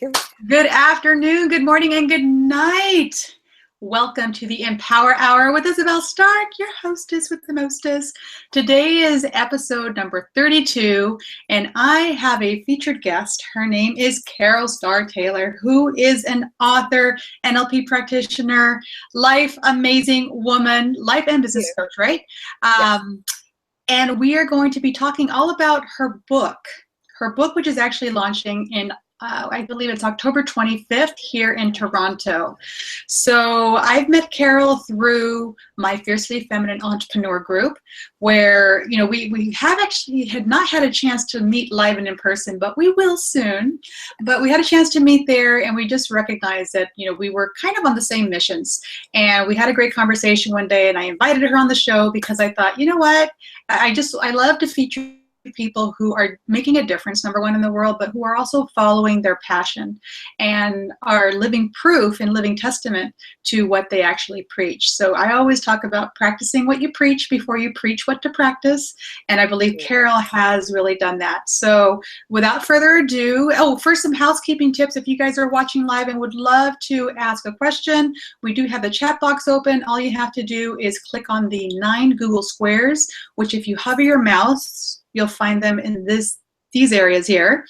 Here we Good afternoon, good morning, and good night. Welcome to the Empower Hour with Isabel Starck, your hostess with the mostest. Today is episode number 32, and I have a featured guest. Her name is Carol Starr Taylor, who is an author, NLP practitioner, life amazing woman, life and business coach, right? Yes. And we are going to be talking all about her book, which is actually launching in I believe it's October 25th here in Toronto. So I've met Carol through my Fiercely Feminine Entrepreneur group, where we had not had a chance to meet live and in person, but we will soon. But we had a chance to meet there, and we just recognized that we were kind of on the same missions. And we had a great conversation one day, and I invited her on the show because I thought, you know what, I love to feature people who are making a difference, number one, in the world, but who are also following their passion and are living proof and living testament to what they actually preach. So I always talk about practicing what you preach before you preach what to practice. And I believe Carol has really done that. So without further ado, first some housekeeping tips. If you guys are watching live and would love to ask a question, we do have the chat box open. All you have to do is click on the 9 Google squares, which if you hover your mouse, you'll find them in these areas here.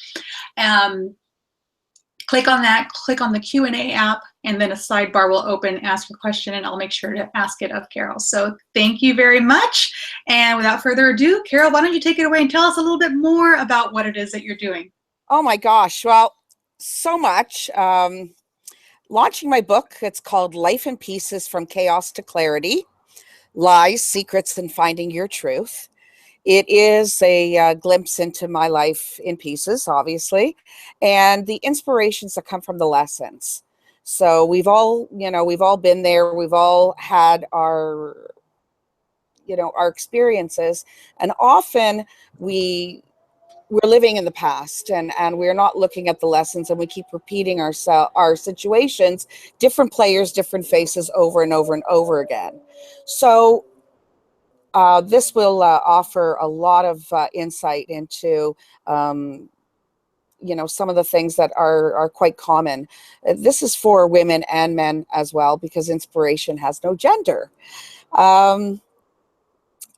Click on that, click on the Q&A app, and then a sidebar will open, ask a question, and I'll make sure to ask it of Carol. So thank you very much. And without further ado, Carol, why don't you take it away and tell us a little bit more about what it is that you're doing? Oh my gosh. Well, so much. Launching my book. It's called Life in Pieces: From Chaos to Clarity, Lies, Secrets, and Finding Your Truth. It is a glimpse into my life in pieces, obviously, and the inspirations that come from the lessons. So we've all been there. We've all had our experiences, and often we're living in the past, and we're not looking at the lessons, and we keep repeating our situations, different players, different faces, over and over and over again. So this will offer a lot of insight into, some of the things that are quite common. This is for women and men as well, because inspiration has no gender. I'm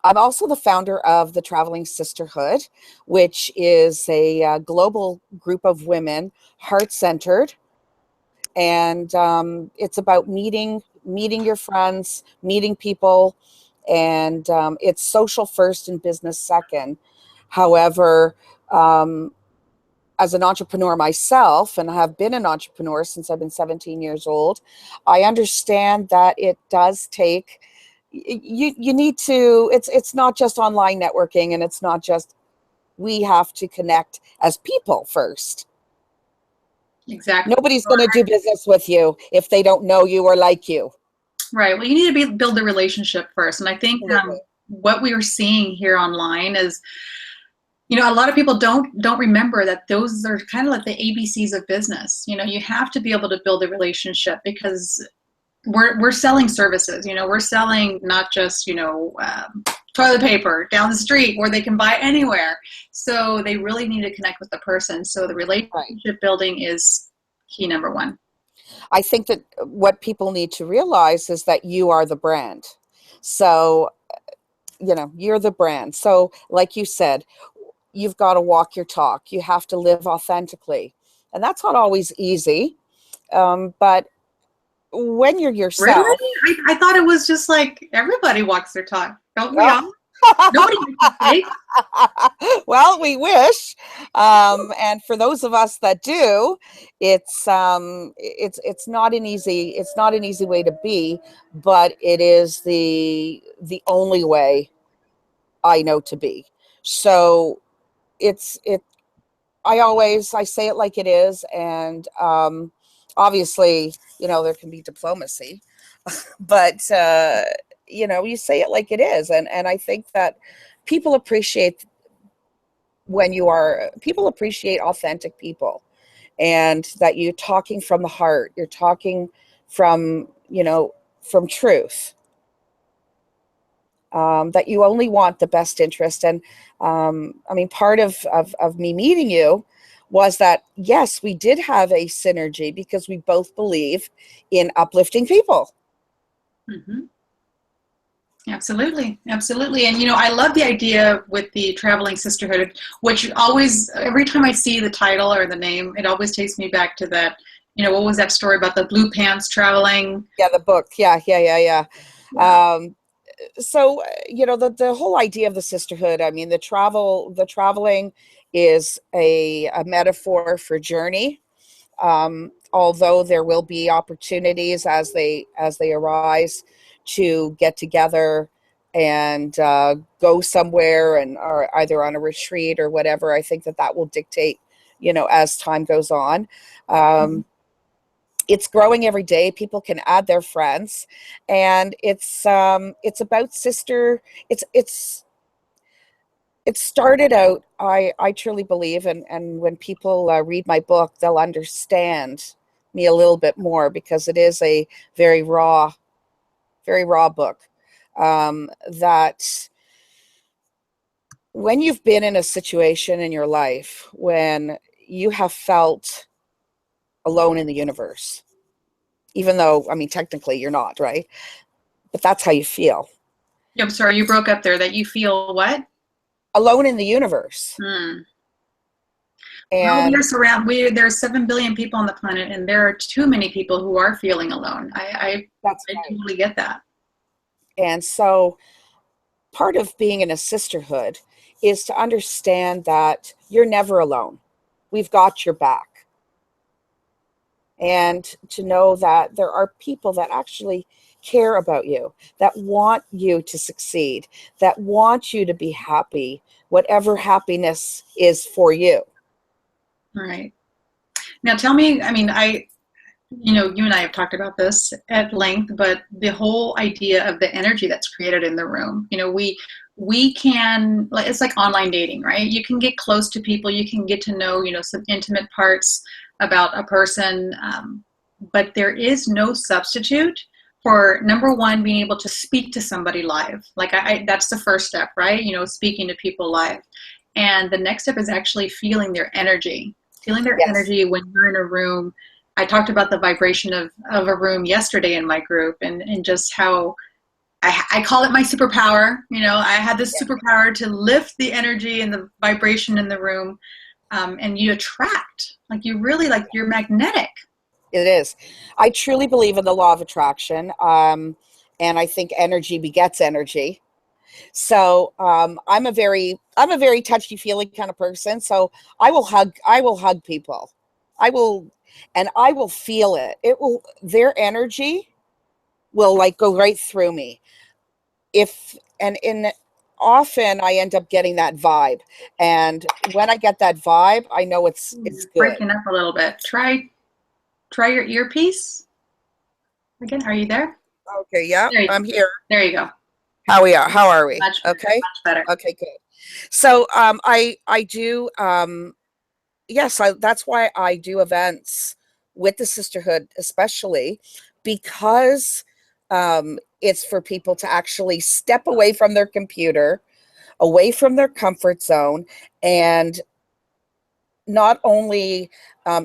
also the founder of the Traveling Sisterhood, which is a global group of women, heart-centered, and it's about meeting your friends, meeting people. And it's social first and business second. However, as an entrepreneur myself, and I have been an entrepreneur since I've been 17 years old, I understand that it does take, you need to, it's not just online networking, and it's not just, we have to connect as people first. Exactly. Nobody's going to do business with you if they don't know you or like you. Right. Well, you need to build a relationship first. And I think what we are seeing here online is, a lot of people don't remember that those are kind of like the ABCs of business. You have to be able to build a relationship, because we're selling services. We're selling not just, toilet paper down the street where they can buy anywhere. So they really need to connect with the person. So the relationship building is key number one. I think that what people need to realize is that you are the brand. So, you're the brand. So like you said, you've got to walk your talk. You have to live authentically. And that's not always easy. But when you're yourself. Really? I thought it was just like everybody walks their talk. Don't we all? Nobody makes mistakes. Well, we wish, and for those of us that do, it's not an easy way to be, but it is the only way I know to be. So I say it like it is, and obviously, there can be diplomacy, but you say it like it is, and I think that people appreciate people appreciate authentic people, and that you're talking from the heart, you're talking from truth, that you only want the best interest. And part of me meeting you was that, yes, we did have a synergy because we both believe in uplifting people. Mm-hmm. Absolutely. Absolutely. And, I love the idea with the traveling sisterhood, which always, every time I see the title or the name, it always takes me back to that, what was that story about the blue pants traveling? Yeah, the book. Yeah. So, the whole idea of the sisterhood, I mean, the traveling is a metaphor for journey. Although there will be opportunities as they arise to get together and go somewhere, and or either on a retreat or whatever. I think that will dictate, as time goes on. It's growing every day. People can add their friends, and it's about sister. It started out, I truly believe, and when people read my book, they'll understand me a little bit more, because it is a very raw book. That when you've been in a situation in your life when you have felt alone in the universe, even though, I mean, technically you're not, right? But that's how you feel. I'm sorry, you broke up there. That you feel what? Alone in the universe. And there's 7 billion people on the planet, and there are too many people who are feeling alone. I totally get that. And so part of being in a sisterhood is to understand that you're never alone. We've got your back. And to know that there are people that actually care about you, that want you to succeed, that want you to be happy, whatever happiness is for you. Right. Now tell me, I mean, you and I have talked about this at length, but the whole idea of the energy that's created in the room, we can, it's like online dating, right? You can get close to people, you can get to know, some intimate parts about a person, but there is no substitute for, number one, being able to speak to somebody live. Like that's the first step, right? Speaking to people live. And the next step is actually feeling their energy. Yes. Energy when you're in a room. I talked about the vibration of a room yesterday in my group, and just how I call it my superpower. I had this superpower to lift the energy and the vibration in the room, and you attract, you're magnetic. It is. I truly believe in the law of attraction, and I think energy begets energy. So I'm a very touchy-feely kind of person. So I will hug people. I will feel it. Their energy will go right through me. Often I end up getting that vibe. And when I get that vibe, I know it's good. Breaking up a little bit. Try your earpiece again. Are you there? Okay. Yeah, I'm here. There you go. How are we? Much better. Okay, good. So I do yes, that's why I do events with the sisterhood, especially because it's for people to actually step away from their computer, away from their comfort zone, and not only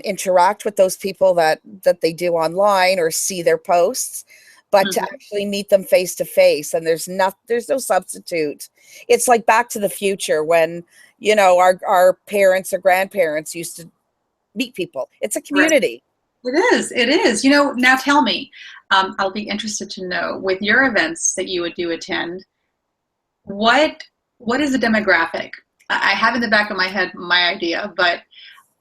interact with those people that they do online or see their posts, but to actually meet them face to face. And there's no substitute. It's like Back to the Future when, our parents or grandparents used to meet people. It's a community. Right. It is. Now tell me, I'll be interested to know, with your events that you do attend, what is the demographic? I have in the back of my head my idea, but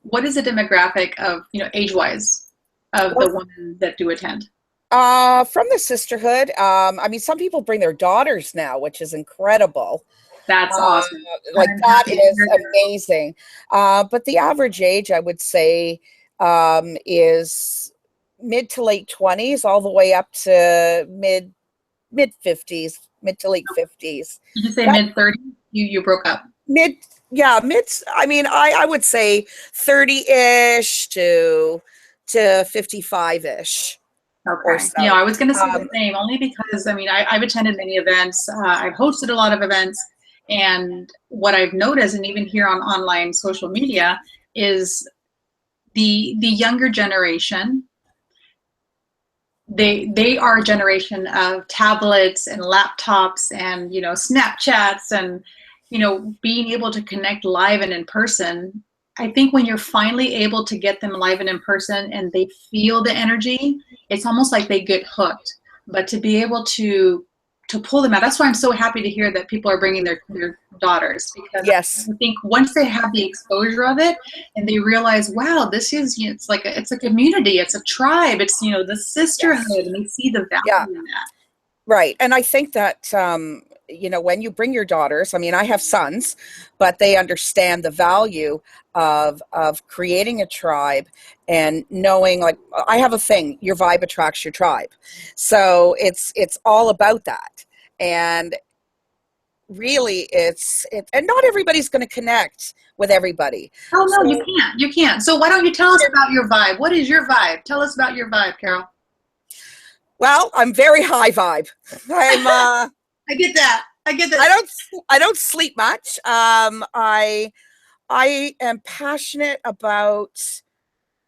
what is the demographic of, age-wise, of the women that do attend? From the sisterhood, I mean, some people bring their daughters now, which is incredible. That's awesome. That is amazing. But the average age, I would say, is mid to late 20s, all the way up to mid 50s, mid to late 50s. Did you say mid 30s? You broke up. Mid. I mean, I would say 30-ish to 55-ish. Okay. So. I was going to say the same, only because, I mean, I've attended many events. I've hosted a lot of events. And what I've noticed, and even here on online social media, is the younger generation. They are a generation of tablets and laptops and, you know, Snapchats and, you know, being able to connect live and in person. I think when you're finally able to get them live and in person and they feel the energy, it's almost like they get hooked. But to be able to pull them out, that's why I'm so happy to hear that people are bringing their daughters, because Yes. I think once they have the exposure of it and they realize, wow, this is, you know, it's like it's a community, it's a tribe, it's, you know, the sisterhood, Yes. and they see the value Yeah. in that. Right. And I think that, you know, when you bring your daughters, I mean, I have sons, but they understand the value of creating a tribe and knowing, like, I have a thing, your vibe attracts your tribe. So it's all about that. And really and not everybody's going to connect with everybody. Oh no, So, you can't. So why don't you tell us about your vibe? What is your vibe? Tell us about your vibe, Carol. well, I'm very high vibe. I'm, I get that. I don't sleep much. I am passionate about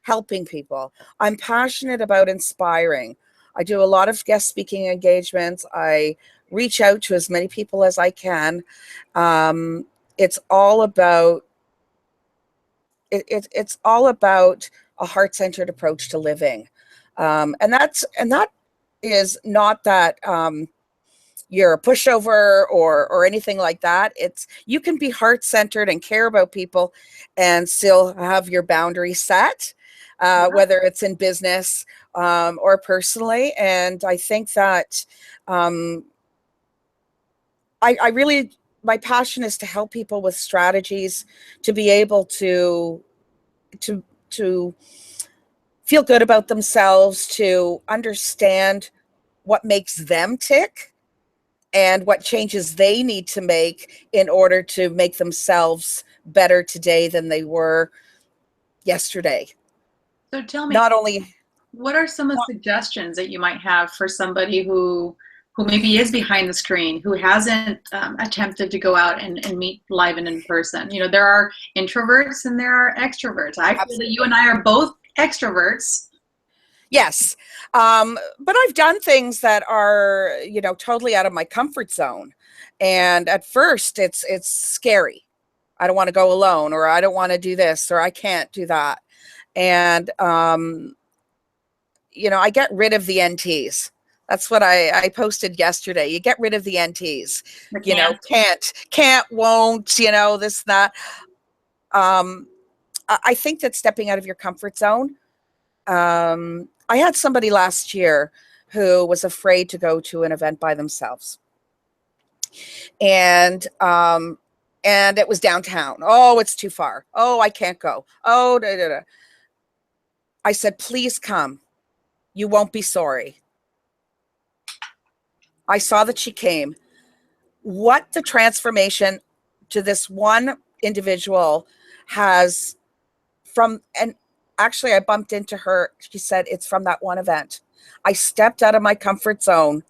helping people. I'm passionate about inspiring. I do a lot of guest speaking engagements. I reach out to as many people as I can. It's all about it's all about a heart-centered approach to living, and that is not that. You're a pushover or anything like that. It's, you can be heart-centered and care about people and still have your boundaries set, whether it's in business or personally. And I think that I really, my passion is to help people with strategies to be able to to feel good about themselves, to understand what makes them tick and what changes they need to make in order to make themselves better today than they were yesterday. So tell me, Not only, what are some of the suggestions that you might have for somebody who maybe is behind the screen, who hasn't attempted to go out and meet live and in person? You know, there are introverts and there are extroverts. I feel that you and I are both extroverts. yes. But I've done things that are, you know, totally out of my comfort zone. And at first it's scary. I don't want to go alone, or I don't want to do this, or I can't do that. And, you know, I get rid of the NTs. That's what I posted yesterday. You get rid of the NTs, you know, can't, won't, you know, this, that. I think that stepping out of your comfort zone. I had somebody last year who was afraid to go to an event by themselves. And it was downtown. Oh, it's too far. Oh, I can't go. Oh, da, da, da. I said, please come. You won't be sorry. I saw that she came. What the transformation to this one individual has from, and actually I bumped into her. She said, it's from that one event. I stepped out of my comfort zone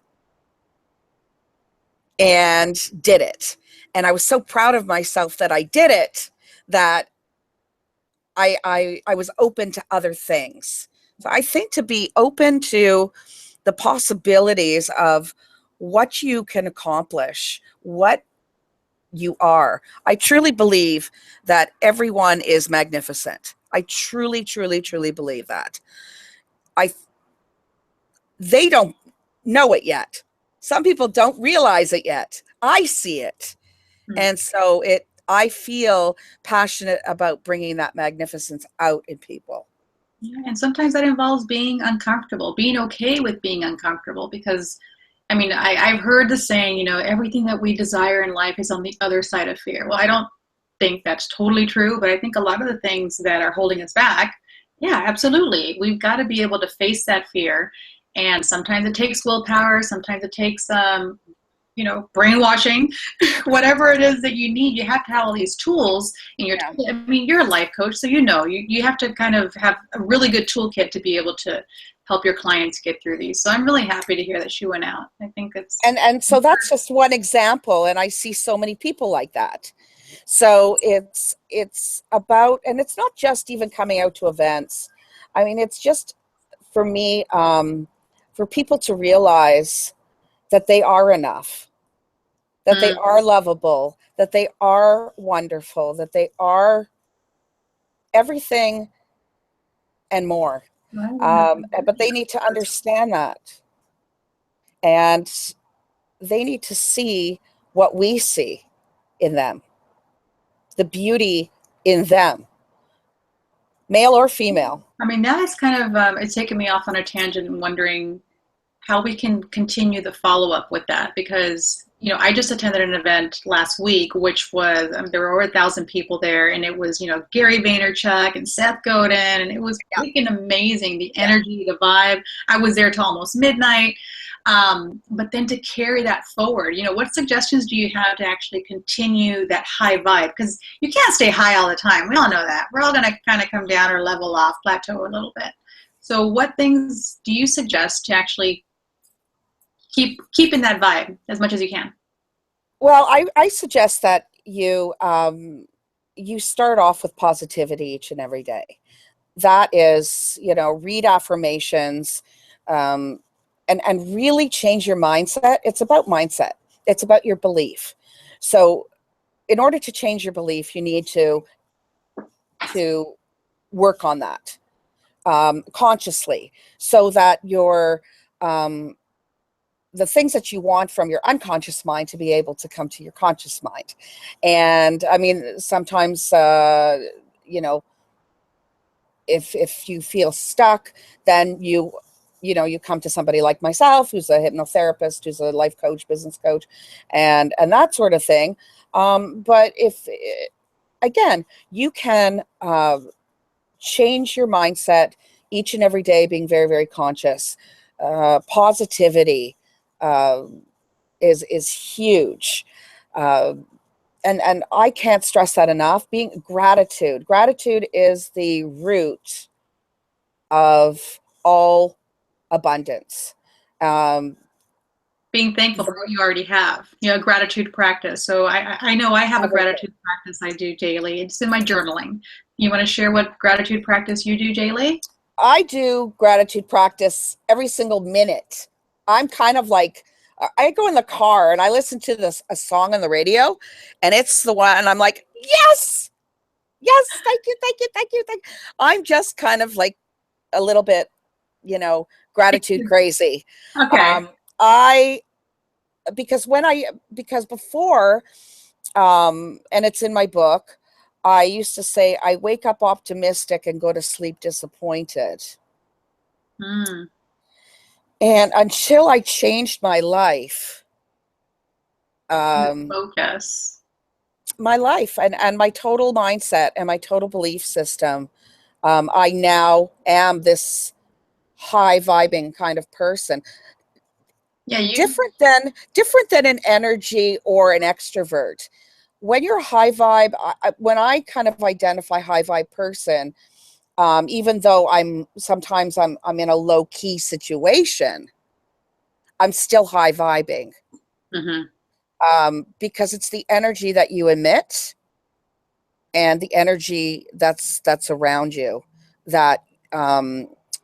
and did it. And I was so proud of myself that I did it, that I was open to other things. So I think to be open to the possibilities of what you can accomplish, what you are. I truly believe that everyone is magnificent. I truly, truly, truly believe that. They don't know it yet. Some people don't realize it yet. I see it. And so I feel passionate about bringing that magnificence out in people. Yeah, and sometimes that involves being uncomfortable, being okay with being uncomfortable, because I mean, I've heard the saying, you know, everything that we desire in life is on the other side of fear. Well, I don't think that's totally true, but I think a lot of the things that are holding us back, yeah, absolutely. We've got to be able to face that fear. And sometimes it takes willpower, sometimes it takes you know, brainwashing, whatever it is that you need. You have to have all these tools in your tool. I mean, you're a life coach, so you know, you have to kind of have a really good toolkit to be able to help your clients get through these. So I'm really happy to hear that she went out. I think it's and so that's just one example, and I see so many people like that. So it's about, and it's not just even coming out to events. I mean, it's just for me, for people to realize that they are enough, that they are lovable, that they are wonderful, that they are everything and more. But they need to understand that. And they need to see what we see in them, the beauty in them, male or female. I mean, that is kind of, it's taken me off on a tangent and wondering how we can continue the follow-up with that, because I just attended an event last week, which was there were over 1,000 people there, and it was Gary Vaynerchuk and Seth Godin, and it was freaking amazing. The energy, the vibe. I was there till almost midnight. But then to carry that forward, what suggestions do you have to actually continue that high vibe? Because you can't stay high all the time. We all know that. We're all going to kind of come down or level off, plateau a little bit. So what things do you suggest to actually keep in that vibe as much as you can? Well, I suggest that you start off with positivity each and every day. That is, read affirmations, and really change your mindset. It's about mindset. It's about your belief. So in order to change your belief, you need to work on that consciously, so that your the things that you want from your unconscious mind to be able to come to your conscious mind. And I mean, sometimes, if you feel stuck, then you come to somebody like myself, who's a hypnotherapist, who's a life coach, business coach, and that sort of thing. But if, again, you can change your mindset each and every day, being very, very conscious. Positivity is huge. And I can't stress that enough. Being gratitude. Gratitude is the root of all abundance. Being thankful for what you already have, gratitude practice. So I know I have a gratitude practice I do daily. It's in my journaling. You want to share what gratitude practice you do daily? I do gratitude practice every single minute. I'm kind of like, I go in the car and I listen to a song on the radio, and it's the one, and I'm like, yes, thank you, thank you, thank you, thank you. I'm just kind of like a little bit, gratitude crazy. Okay. Because before, and it's in my book, I used to say, I wake up optimistic and go to sleep disappointed. And until I changed my life, focus, my life and my total mindset and my total belief system, I now am this high vibing kind of person. Yeah, different than an energy or an extrovert. When you're high vibe, when I kind of identify high vibe person, even though I'm in a low key situation, I'm still high vibing. Because it's the energy that you emit and the energy that's around you that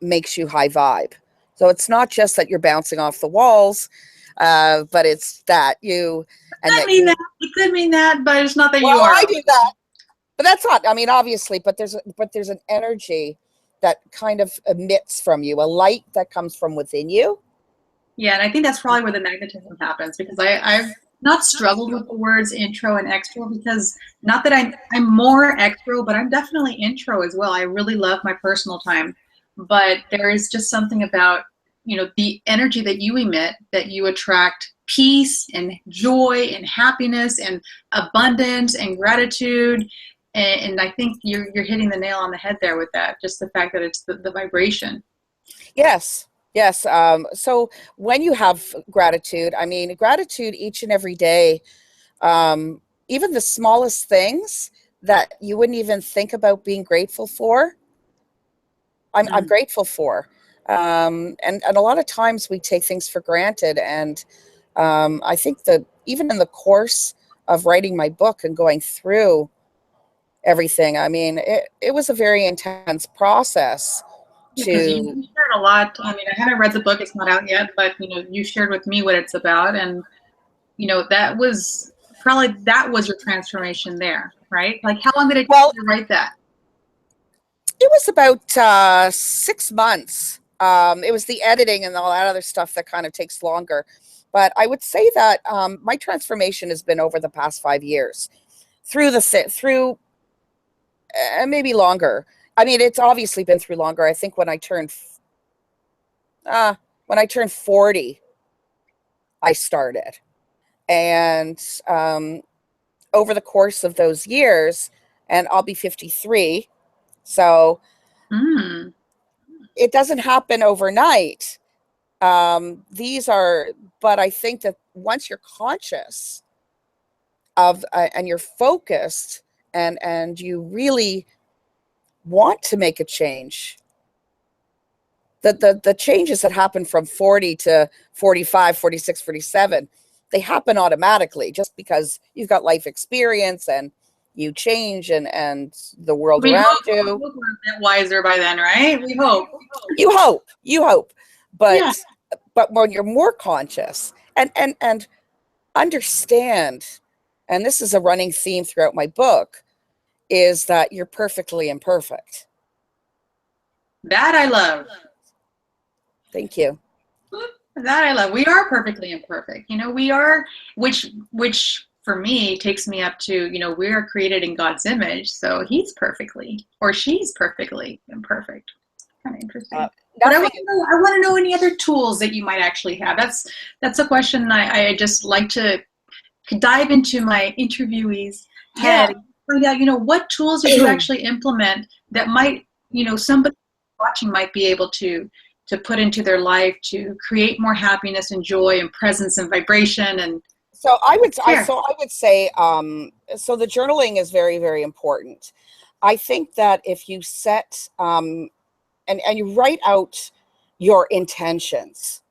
makes you high vibe. So it's not just that you're bouncing off the walls, but it's that you. And that mean that. It could mean that, but it's not that you are. I do that, but that's not. I mean, obviously, but there's an energy that kind of emits from you, a light that comes from within you. Yeah, and I think that's probably where the magnetism happens, because I've not struggled with the words intro and extro, because not that I'm more extro, but I'm definitely intro as well. I really love my personal time, but there is just something about the energy that you emit, that you attract peace and joy and happiness and abundance and gratitude. And I think you're hitting the nail on the head there with that. Just the fact that it's the vibration. Yes. So when you have gratitude, I mean, gratitude each and every day, even the smallest things that you wouldn't even think about being grateful for, I'm grateful for. And a lot of times we take things for granted. And I think that even in the course of writing my book and going through everything. I mean, it was a very intense process. Because you shared a lot. I mean, I haven't read the book; it's not out yet. But you shared with me what it's about, and that was your transformation there, right? Like, how long did it take you to write that? It was about 6 months. It was the editing and all that other stuff that kind of takes longer. But I would say that my transformation has been over the past 5 years, through maybe longer. I mean, it's obviously been through longer. I think when I turned 40, I started. And over the course of those years, and I'll be 53, so it doesn't happen overnight. But I think that once you're conscious of and you're focused and you really want to make a change, the changes that happen from 40 to 45, 46, 47, they happen automatically just because you've got life experience and you change and the world around you. We're a bit wiser by then, right? We hope. You hope. But when you're more conscious and understand, and this is a running theme throughout my book, is that you're perfectly imperfect. That I love. Thank you. That I love. We are perfectly imperfect. We are, which for me takes me up to, we are created in God's image. So he's perfectly, or she's perfectly imperfect. Kind of interesting. But I want to know any other tools that you might actually have. That's a question I just like to dive into my interviewees' head. Find out, what tools do you actually implement that might, somebody watching might be able to put into their life to create more happiness and joy and presence and vibration. And so I would say, so the journaling is very, very important. I think that if you set, and you write out your intentions,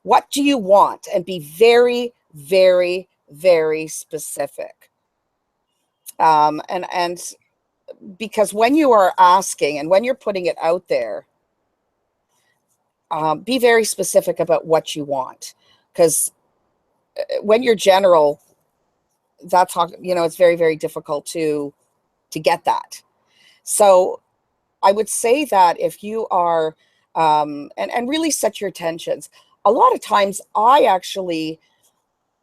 what do you want? And be very, very, very specific. And because when you are asking and when you're putting it out there, be very specific about what you want, because when you're general, that's how, it's very, very difficult to get that. So I would say that if you are, and really set your intentions. A lot of times I actually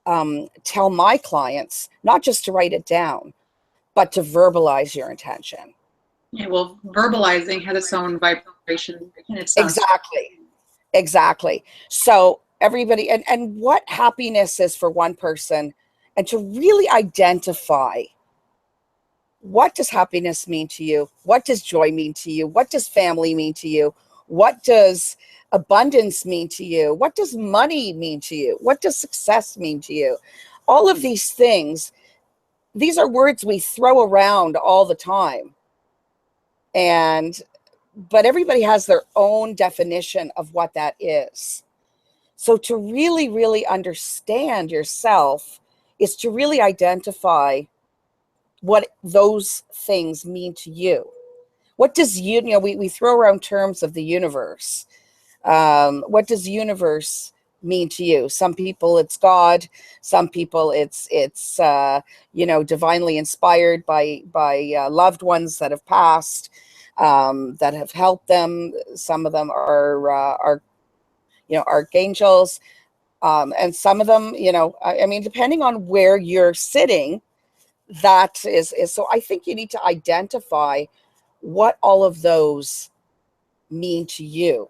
tell my clients not just to write it down, but to verbalize your intention. Yeah, well, verbalizing has its own vibration in itself. Exactly. So everybody, and what happiness is for one person, and to really identify, what does happiness mean to you? What does joy mean to you? What does family mean to you? What does abundance mean to you? What does money mean to you? What does success mean to you? All of these things, these are words we throw around all the time. But everybody has their own definition of what that is. So to really, really understand yourself is to really identify what those things mean to you. What does we throw around terms of the universe. What does universe mean to you? Some people it's God. Some people it's divinely inspired by loved ones that have passed, that have helped them. Some of them are archangels, and some of them, I mean, depending on where you're sitting, that is. So I think you need to identify what all of those mean to you.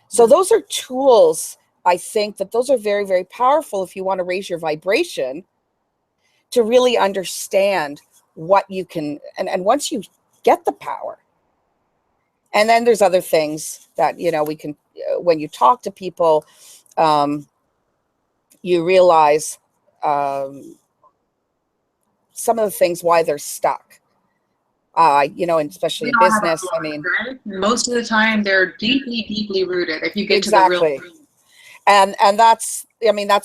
So those are tools. I think that those are very, very powerful if you want to raise your vibration, to really understand what you can, and once you get the power, and then there's other things that, we can, when you talk to people, you realize some of the things why they're stuck. And especially in business. I mean, right? Most of the time they're deeply, deeply rooted. If you get to the real root. And that's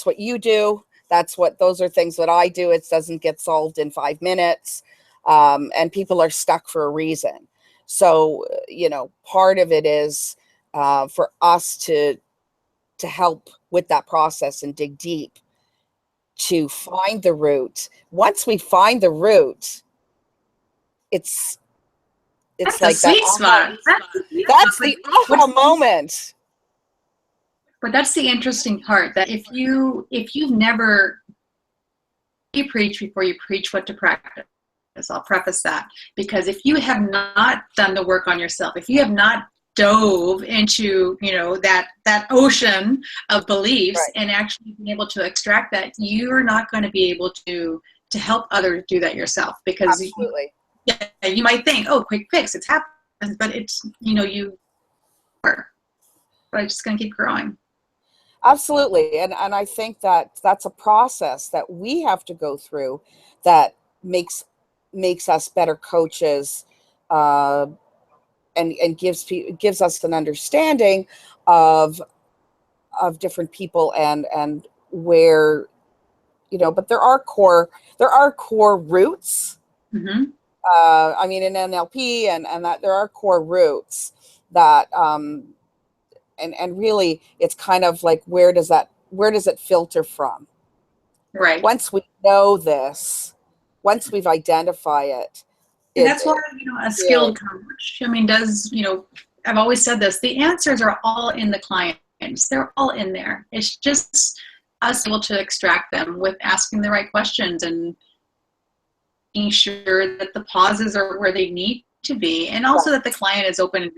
what you do. Those are things that I do. It doesn't get solved in 5 minutes. And people are stuck for a reason. So, part of it is for us to help with that process and dig deep to find the root. Once we find the root, it's That's the like that sweet spot. that's the aha moment. But that's the interesting part, that if you've never, you preach before you preach what to practice. I'll preface that, because if you have not done the work on yourself, if you have not dove into that ocean of beliefs, Right. and actually being able to extract that, you're not going to be able to help others do that yourself, because Absolutely. you might think, oh, quick fix, it's happened, but it's but it's just going to keep growing. Absolutely. And I think that that's a process that we have to go through that makes us better coaches, and gives us an understanding of different people and where, but there are core roots. Mm-hmm. I mean, in NLP and that there are core roots that, and really it's kind of like, where does it filter from? Right. Once we know this, once we've identified it, and that's why a skilled coach, I've always said this, the answers are all in the clients. They're all in there. It's just us able to extract them with asking the right questions and making sure that the pauses are where they need to be, and also that the client is open,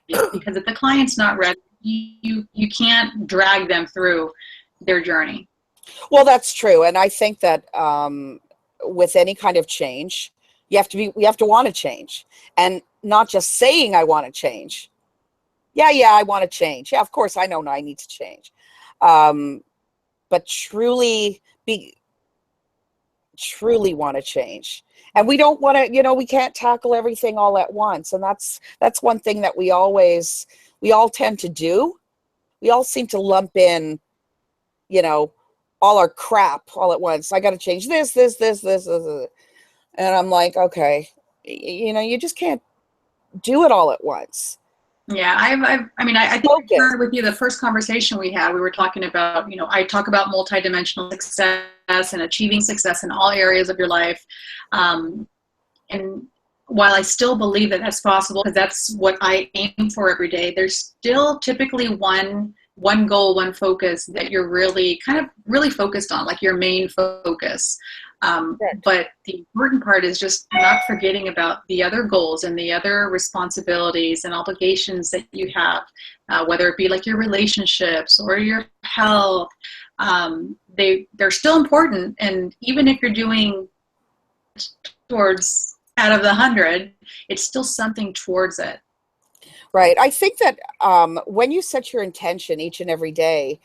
because if the client's not ready, you can't drag them through their journey. Well, that's true. And I think that with any kind of change, you have to want to change, and not just saying I want to change. Yeah, I want to change. Yeah, of course I know I need to change. But truly want to change. And we don't want to, we can't tackle everything all at once. And that's one thing that we all tend to do. We all seem to lump in, all our crap all at once. I got to change this. And I'm like, okay, you just can't do it all at once. Yeah, I think I shared with you the first conversation we had. We were talking about, I talk about multidimensional success and achieving success in all areas of your life. And while I still believe that that's possible, because that's what I aim for every day, there's still typically one goal, one focus that you're really focused on, like your main focus. But the important part is just not forgetting about the other goals and the other responsibilities and obligations that you have, whether it be like your relationships or your health. They're still important, and even if you're doing towards out of the 100, it's still something towards it. Right. I think that when you set your intention each and every day,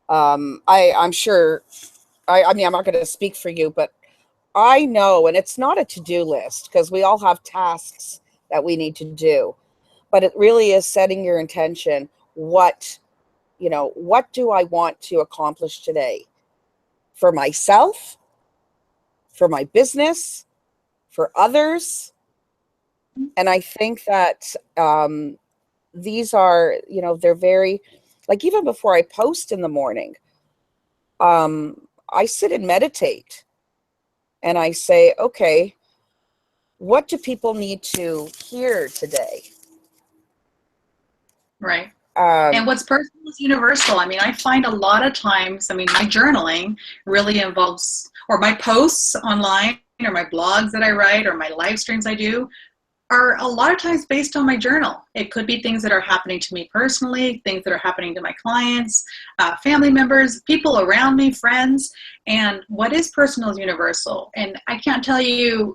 I'm sure, I mean, I'm not going to speak for you, but I know, and it's not a to-do list, because we all have tasks that we need to do, but it really is setting your intention. What do I want to accomplish today, for myself, for my business, for others? And I think that these are, they're very, like, even before I post in the morning, I sit and meditate, and I say, okay, what do people need to hear today? Right. And what's personal is universal. I mean, I find a lot of times, my journaling really involves, or my posts online, or my blogs that I write, or my live streams I do, are a lot of times based on my journal. It could be things that are happening to me personally, things that are happening to my clients, family members, people around me, friends. And what is personal is universal. And I can't tell you,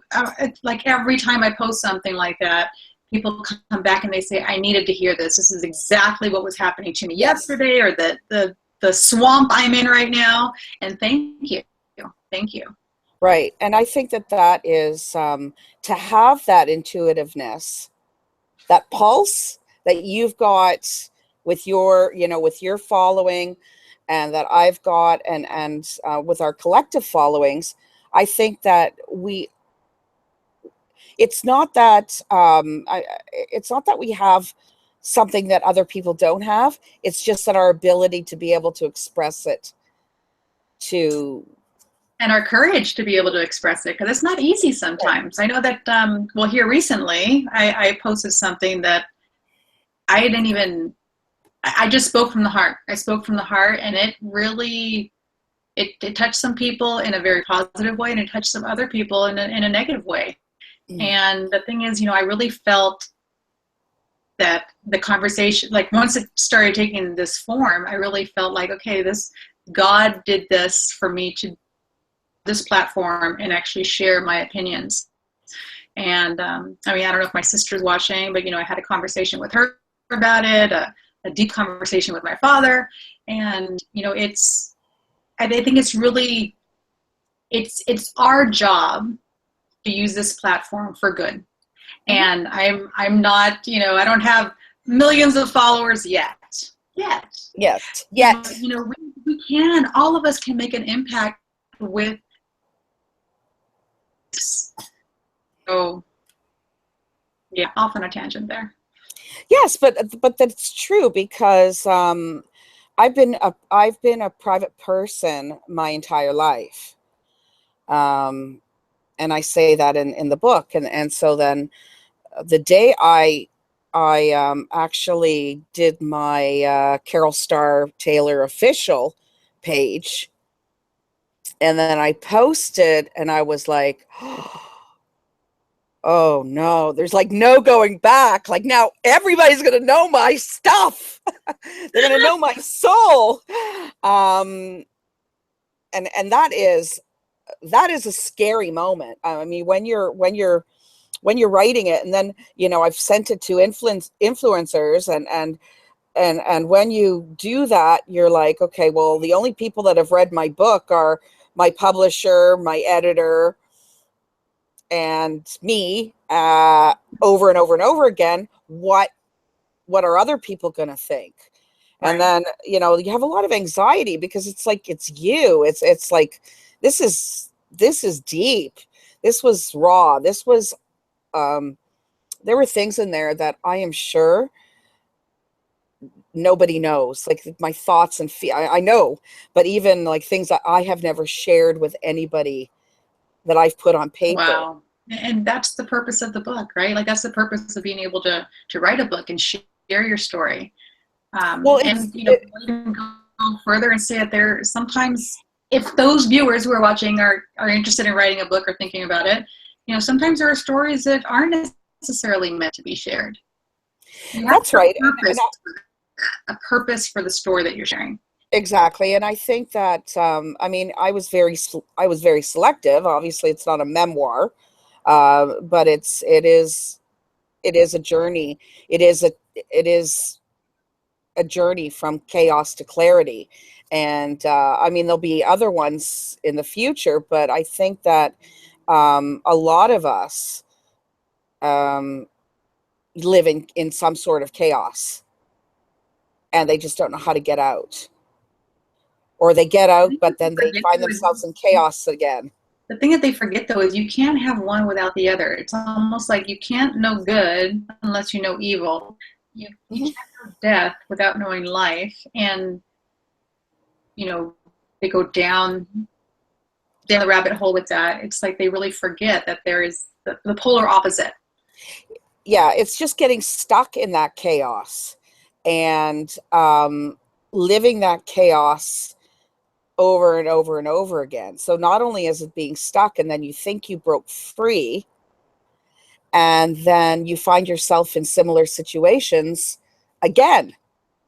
like every time I post something like that, people come back and they say, I needed to hear this. This is exactly what was happening to me yesterday, or the swamp I'm in right now. And thank you. Thank you. Right. And I think that is to have that intuitiveness, that pulse that you've got with your, with your following, and that I've got, and with our collective followings, I think that it's not that it's not that we have something that other people don't have. It's just that our ability to be able to express it, and our courage to be able to express it, because it's not easy sometimes. I know that, well, here recently, I posted something that I just spoke from the heart. I spoke from the heart, and it really, it touched some people in a very positive way, and it touched some other people in a negative way. And the thing is, I really felt that the conversation, like once it started taking this form, I really felt like, okay, God did this for me to this platform and actually share my opinions. And I don't know if my sister's watching, but I had a conversation with her about it, a deep conversation with my father. And I think it's really, it's our job to use this platform for good. And I'm not, I don't have millions of followers yet. But, we can, all of us can make an impact with. So yeah, off on a tangent there. Yes, but that's true, because I've been a private person my entire life, and I say that in the book, and so then the day I actually did my Carol Starr Taylor official page, and then I posted, and I was like, oh no, there's like no going back. Like now everybody's going to know my stuff. They're going to know my soul. And that is a scary moment. I mean, when you're writing it, and then, I've sent it to influencers, and when you do that, you're like, okay, well, the only people that have read my book are my publisher, my editor, and me, over and over and over again. What are other people going to think? Right. And then, you have a lot of anxiety, because it's like, it's you. It's like, this is deep. This was raw. This was, there were things in there that I am sure nobody knows, like my thoughts and I know, but even like things that I have never shared with anybody that I've put on paper. Wow. And that's the purpose of the book, right? Like that's the purpose of being able to write a book and share your story. Well, and even go further and say that there sometimes, if those viewers who are watching are interested in writing a book or thinking about it, sometimes there are stories that aren't necessarily meant to be shared. That's right. A purpose for the story that you're sharing. Exactly. And I think that, I was very selective. Obviously it's not a memoir, but it is a journey. It is a journey from chaos to clarity. And, there'll be other ones in the future, but I think that, a lot of us, live in some sort of chaos, and they just don't know how to get out. Or they get out, but then they find themselves in chaos again. The thing that they forget, though, is you can't have one without the other. It's almost like you can't know good unless you know evil. You can't know death without knowing life. And, they go down the rabbit hole with that. It's like they really forget that there is the polar opposite. Yeah, it's just getting stuck in that chaos and living that chaos over and over and over again. So not only is it being stuck, and then you think you broke free, and then you find yourself in similar situations again.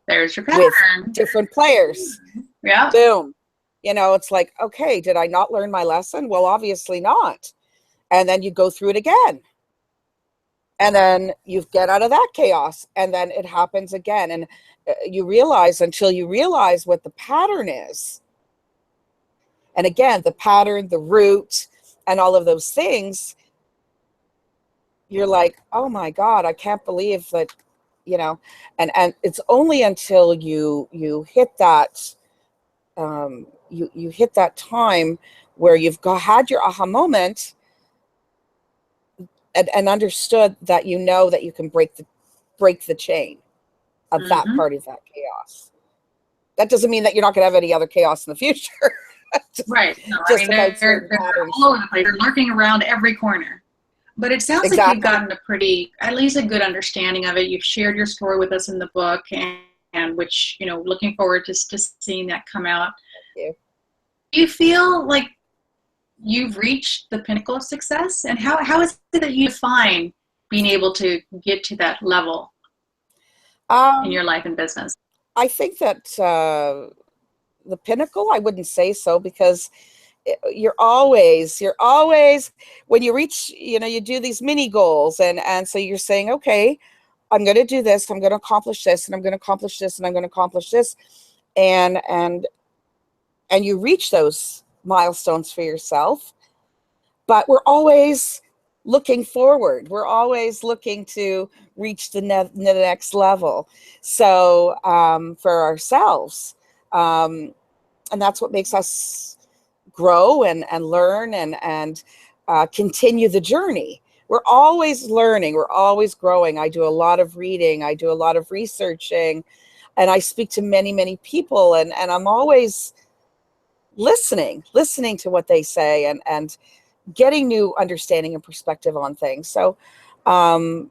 There's your pattern. With different players. Yeah. Boom. It's like, okay, did I not learn my lesson? Well, obviously not. And then you go through it again. And then you get out of that chaos, and then it happens again. And until you realize what the pattern is. And again, the pattern, the root, and all of those things, you're like, oh my God, I can't believe that, and it's only until you hit that you hit that time where you've had your aha moment and understood that that you can break the chain of that part of that chaos. That doesn't mean that you're not going to have any other chaos in the future. Right. No, I Just mean, about they're certain patterns. all over the place. They're lurking around every corner. But it sounds like you've gotten at least a good understanding of it. You've shared your story with us in the book, and which, looking forward to seeing that come out. Thank you. Do you feel like you've reached the pinnacle of success? And how is it that you define being able to get to that level in your life and business? I think that the pinnacle, I wouldn't say so, because you're always when you reach, you do these mini goals, and so you're saying, okay, I'm going to do this, I'm going to accomplish this, and I'm going to accomplish this, and I'm going to accomplish this, and you reach those milestones for yourself. But we're always looking forward. We're always looking to reach the next level. So for ourselves, and that's what makes us grow and learn and continue the journey. We're always learning. We're always growing. I do a lot of reading. I do a lot of researching, and I speak to many, many people, and I'm always listening to what they say and getting new understanding and perspective on things. So I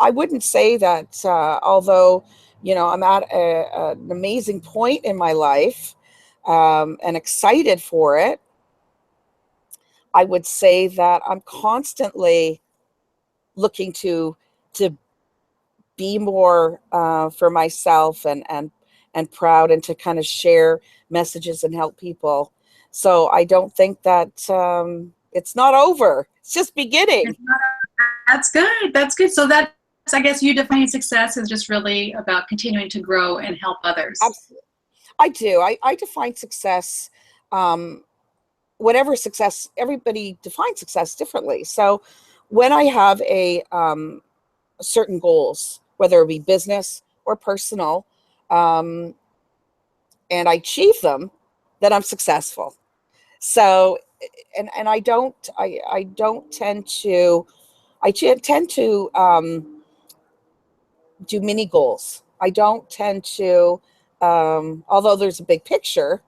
wouldn't say that although, I'm at an amazing point in my life and excited for it, I would say that I'm constantly looking to be more for myself and proud, and to kind of share messages and help people. So I don't think that it's not over. It's just beginning. That's good. That's good. So that's, I guess, you define success as just really about continuing to grow and help others. Absolutely. I do. I define success, whatever success, everybody defines success differently. So when I have certain goals, whether it be business or personal, and I achieve them, then I'm successful. So, and I don't tend to do mini goals. I don't tend to, although there's a big picture,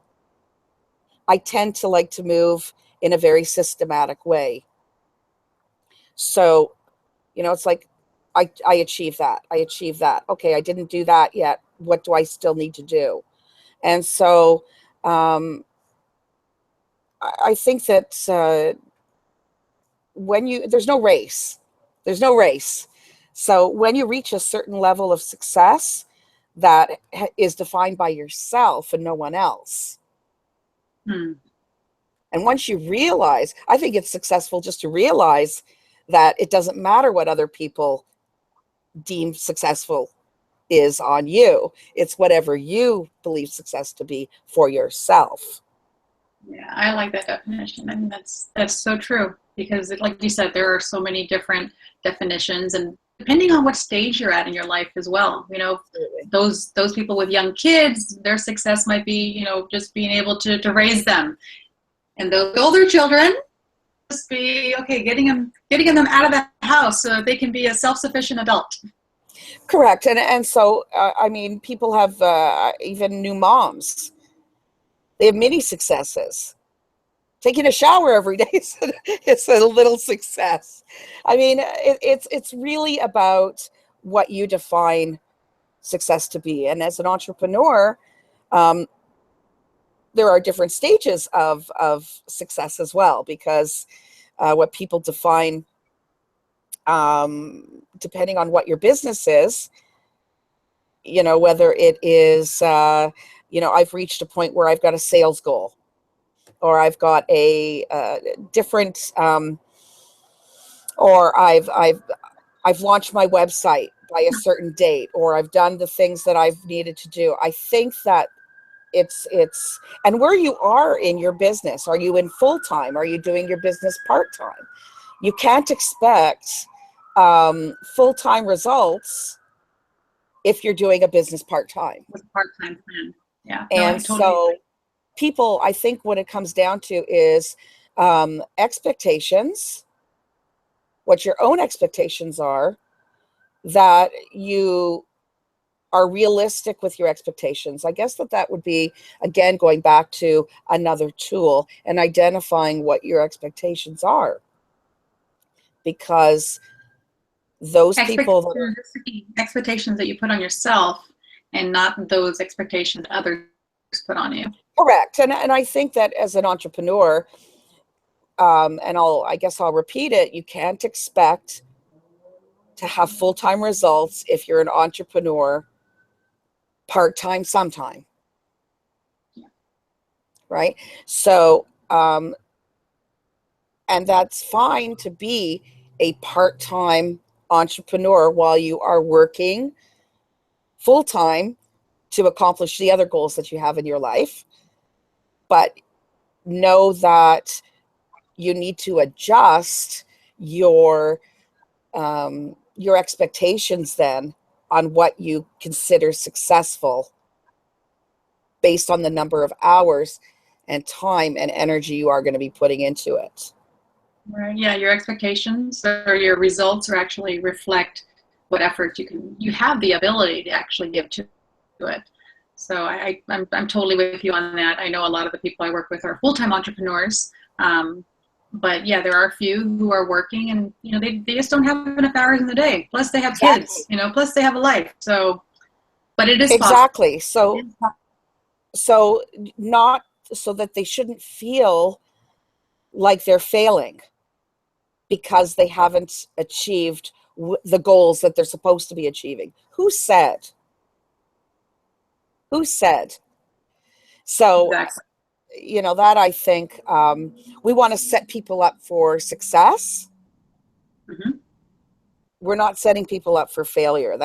I tend to like to move in a very systematic way. So, it's like I achieve that. Okay, I didn't do that yet. What do I still need to do? And so I think that there's no race. So when you reach a certain level of success that is defined by yourself and no one else. And once you realize, I think it's successful just to realize that it doesn't matter what other people deem successful is on you. It's whatever you believe success to be for yourself. Yeah, I like that definition. I mean, that's so true, because like you said, there are so many different definitions, and depending on what stage you're at in your life as well. Those people with young kids, their success might be, just being able to raise them. And those older children, just be, okay, getting them out of the house so that they can be a self-sufficient adult. Correct. And so, I mean, people have even new moms. They have many successes. Taking a shower every day is a little success. I mean, it's really about what you define success to be. And as an entrepreneur, there are different stages of success as well, because what people define, depending on what your business is, whether it is, I've reached a point where I've got a sales goal, or I've got a different, or I've launched my website by a certain date, or I've done the things that I've needed to do. I think that it's and where you are in your business. Are you in full-time? Are you doing your business part-time? You can't expect full-time results if you're doing a business part-time. With a part-time plan. Yeah. No, I And totally so agree. people, I think what it comes down to is expectations, what your own expectations are, that you are realistic with your expectations. I guess that would be, again, going back to another tool and identifying what your expectations are. Because those people that are Expectations that you put on yourself and not those expectations others put on you. correct. And I think that as an entrepreneur, and I guess I'll repeat it, you can't expect to have full-time results if you're an entrepreneur part-time sometime. Yeah. Right? So, and that's fine to be a part-time entrepreneur while you are working full-time to accomplish the other goals that you have in your life. But know that you need to adjust your expectations then on what you consider successful based on the number of hours and time and energy you are going to be putting into it. Right. Yeah, your expectations or your results are actually reflect what effort you have the ability to actually give to it. So I'm totally with you on that. I know a lot of the people I work with are full-time entrepreneurs. But yeah, there are a few who are working and, they just don't have enough hours in the day. Plus they have kids, plus they have a life. So, but it is exactly possible. so not so that they shouldn't feel like they're failing because they haven't achieved the goals that they're supposed to be achieving. Who said? So, Exactly. That I think we want to set people up for success. Mm-hmm. We're not setting people up for failure.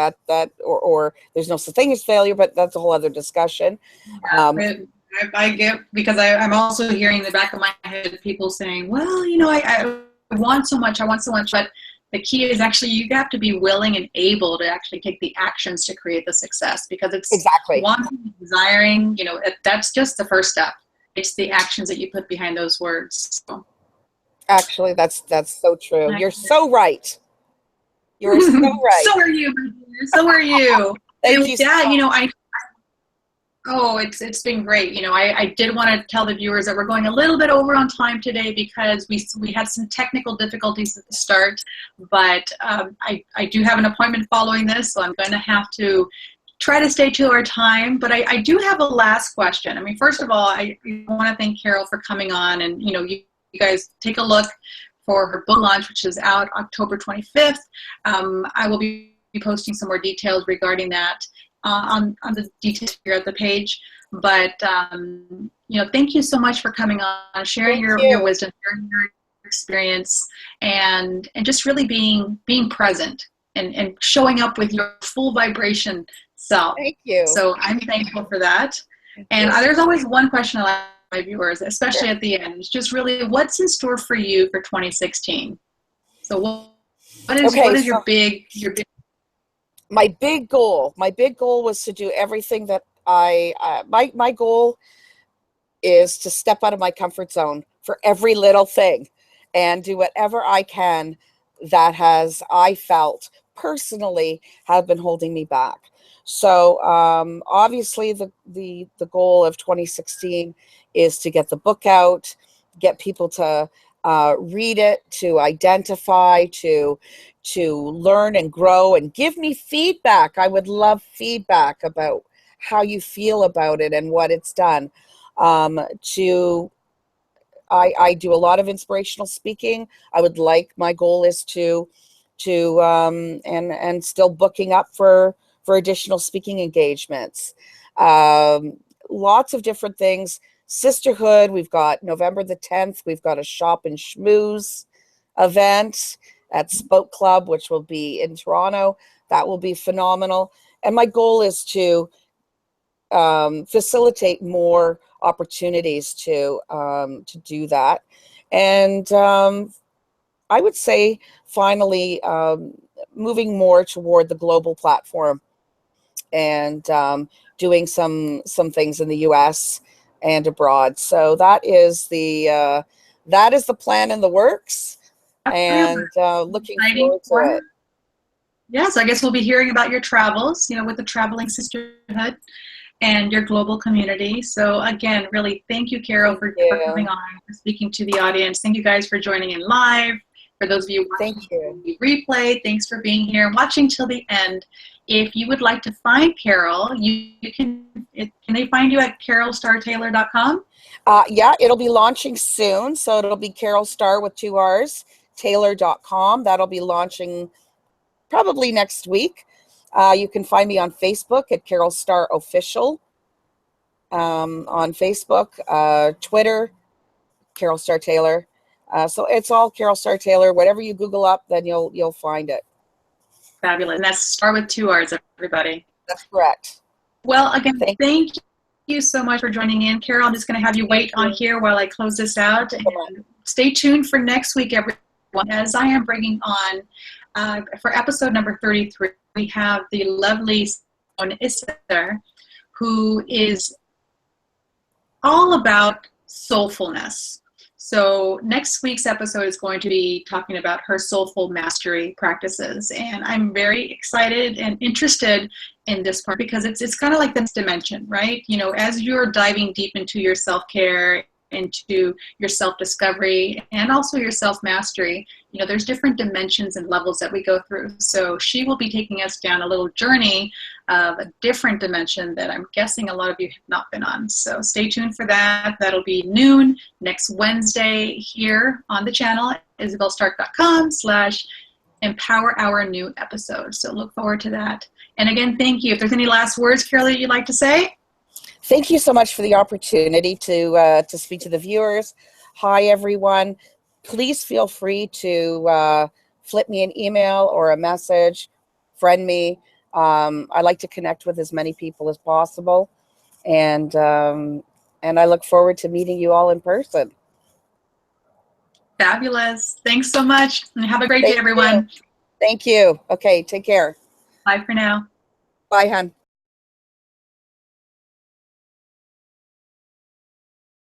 Or there's no such thing as failure, but that's a whole other discussion. I get, because I'm also hearing in the back of my head people saying, well, I want so much, but the key is actually you have to be willing and able to actually take the actions to create the success, because it's exactly wanting, desiring, that's just the first step. It's the actions that you put behind those words. So. Actually, that's so true. You're so right. You're so right. So are you, my dear. So are you. Thank you. Yeah, it's been great. I did want to tell the viewers that we're going a little bit over on time today because we had some technical difficulties at the start, but I do have an appointment following this, so I'm going to have to try to stay to our time. But I do have a last question. I mean, first of all, I want to thank Carol for coming on, and you guys take a look for her book launch, which is out October 25th. I will be posting some more details regarding that on the details here at the page. But thank you so much for coming on, sharing your wisdom, sharing your experience, and just really being present and showing up with your full vibration self. Thank you. So I'm thankful for that. And there's always one question I like my viewers, especially at the end. It's just really, what's in store for you for 2016? So what is your big my big goal was to do everything that my goal is to step out of my comfort zone for every little thing and do whatever I can that I felt personally have been holding me back. So obviously the goal of 2016 is to get the book out, get people to read it, to identify, to learn and grow, and give me feedback. I would love feedback about how you feel about it and what it's done. I do a lot of inspirational speaking. My goal is to and still booking up for additional speaking engagements. Lots of different things. Sisterhood, we've got November the 10th, we've got a Shop and Schmooze event at Spoke Club, which will be in Toronto. That will be phenomenal. And my goal is to facilitate more opportunities to do that. And I would say finally moving more toward the global platform and doing some things in the US and abroad. So that is the plan in the works, and looking Exciting. forward to it. Yeah, so I guess we'll be hearing about your travels, with the Traveling Sisterhood and your global community. So again, really thank you, Carol, for coming on, for speaking to the audience. Thank you guys for joining in live. For those of you watching the replay, thanks for being here and watching till the end. If you would like to find Carol, can they find you at carolstartaylor.com? Yeah, it'll be launching soon. So it'll be Carol Starr with 2 R's, Taylor.com. That'll be launching probably next week. You can find me on Facebook at Carol Starr Official. On Facebook, Twitter, Carol Starr Taylor. So it's all Carol Starr Taylor. Whatever you Google up, then you'll find it. Fabulous. And that's Starr with 2 R's, everybody. That's correct. Well, again, thank you so much for joining in, Carol. I'm just going to have you wait on here while I close this out. And stay tuned for next week, everyone, as I am bringing on, for episode number 33, we have the lovely Isabel, who is all about soulfulness. So next week's episode is going to be talking about her soulful mastery practices. And I'm very excited and interested in this part because it's kind of like this dimension, right? As you're diving deep into your self-care, into your self-discovery, and also your self-mastery, there's different dimensions and levels that we go through. So she will be taking us down a little journey of a different dimension that I'm guessing a lot of you have not been on. So stay tuned for that. That'll be noon next Wednesday here on the channel, isabelstarck.com/empower our new episode. So look forward to that. And again, thank you. If there's any last words, Carol, that you'd like to say? Thank you so much for the opportunity to speak to the viewers. Hi, everyone. Please feel free to flip me an email or a message, friend me. I like to connect with as many people as possible, and I look forward to meeting you all in person. Fabulous. Thanks so much, and have a great day, everyone. Thank you. Okay, take care. Bye for now. Bye, hon.